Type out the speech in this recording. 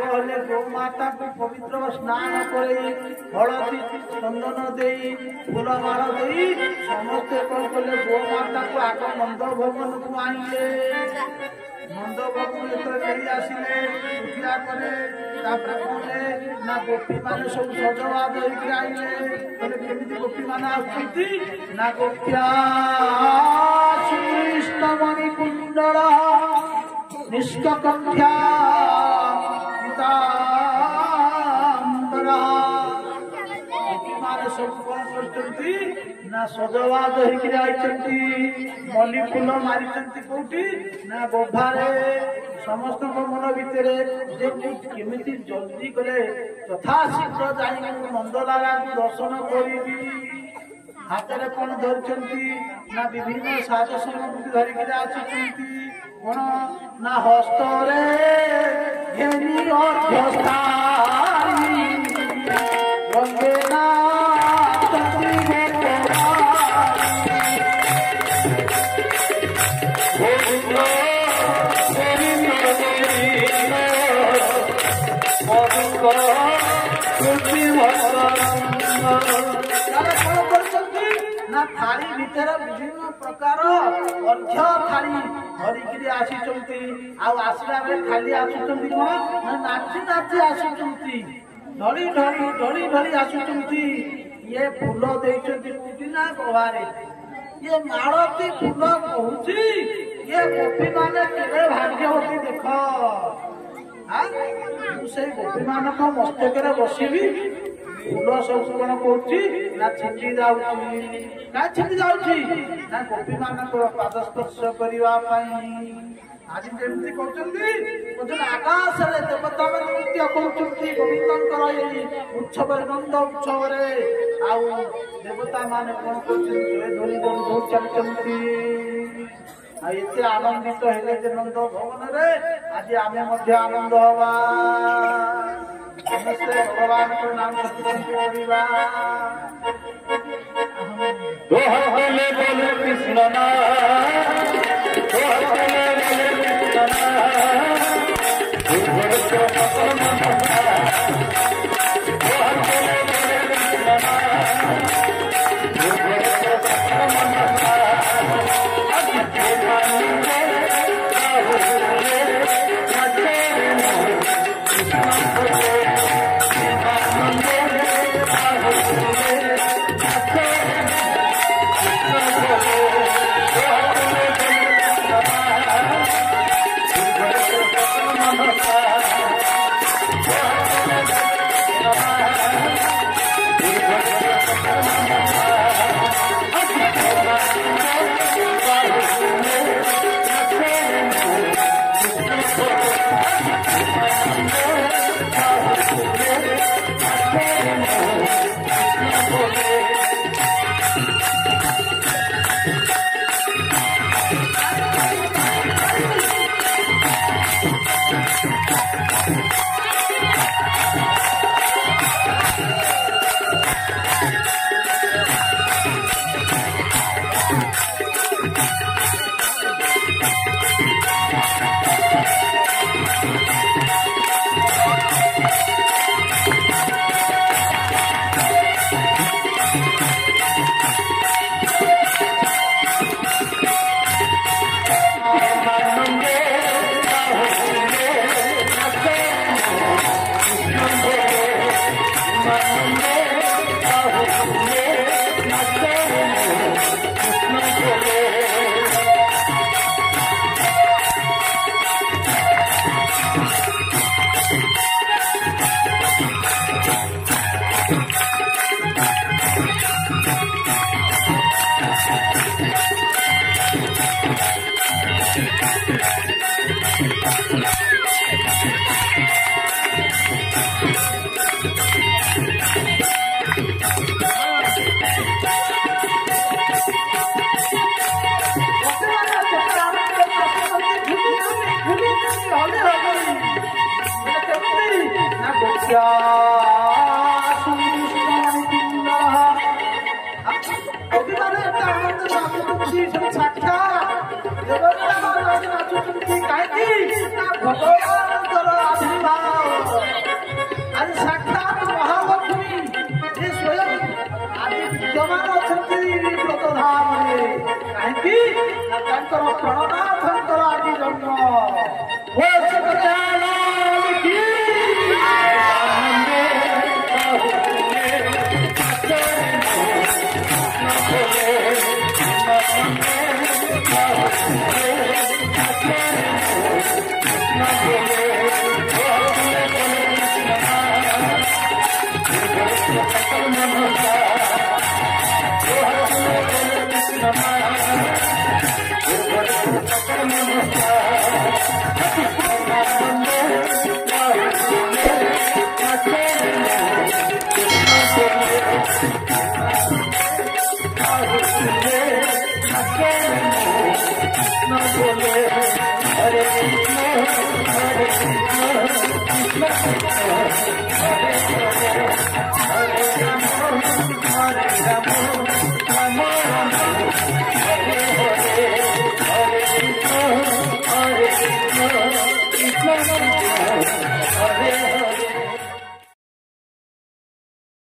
हेले गोमाता को पवित्र स्नान कर हलदी चंदन दे फूलमाल दे समस्ते कौन कले गोमाता को आग नंद भवन को आइले नंद भवन तो आसिले पूजा करे कौने ना गोपी मान सब सजवाद होकर आइले केमी गोपी मान ना गोप्या सुकृष्णमणि कुंडल निष्कंठ्या सब कौन करती ना सजवाद होकर आई मल्ली फूल मारी कौटी ना गोभारे समस्त मन भितर केमी जल्दी करे यथाशीघ्र जाई नंदलाला दर्शन करी हाथ में कौन धरती ना विभिन्न साज सामग्री धरिक आसी कौन ना हस्तरे घेरी रंगेना ना थाली भीतर विभिन्न प्रकार अर्घ्य थाली धरिक आसला बेले खाली आसुच्च कौन नाची नाची आसुच्च ढली ढली ढली ढली आसुच्च ये फूल देती ना गवारे ये मालती फूल कहूँ ये गोपी माने केवे भाग्यवती देख से गोपी मान मस्तक बसबी फूल सब कौन करुच्ची ना छिंटी जाऊँगी ना गोपी मान पाद स्पर्श करने आज जमी कर आकाश देवता मान नृत्य कर गोविंद उत्सव नंद उत्सव देवता मान कौन कर चलती एते आनंदित हेले नंद भवन रे आज आम आनंद हवा समस्ते भगवान को नाम पढ़ा कृष्ण विद्यमान अछंती व्रत धामरे काहेकि ना तांकर प्रणनाथंकर आदि जन्म हो सकताला की Hare Krishna, Hare Krishna, Krishna Krishna.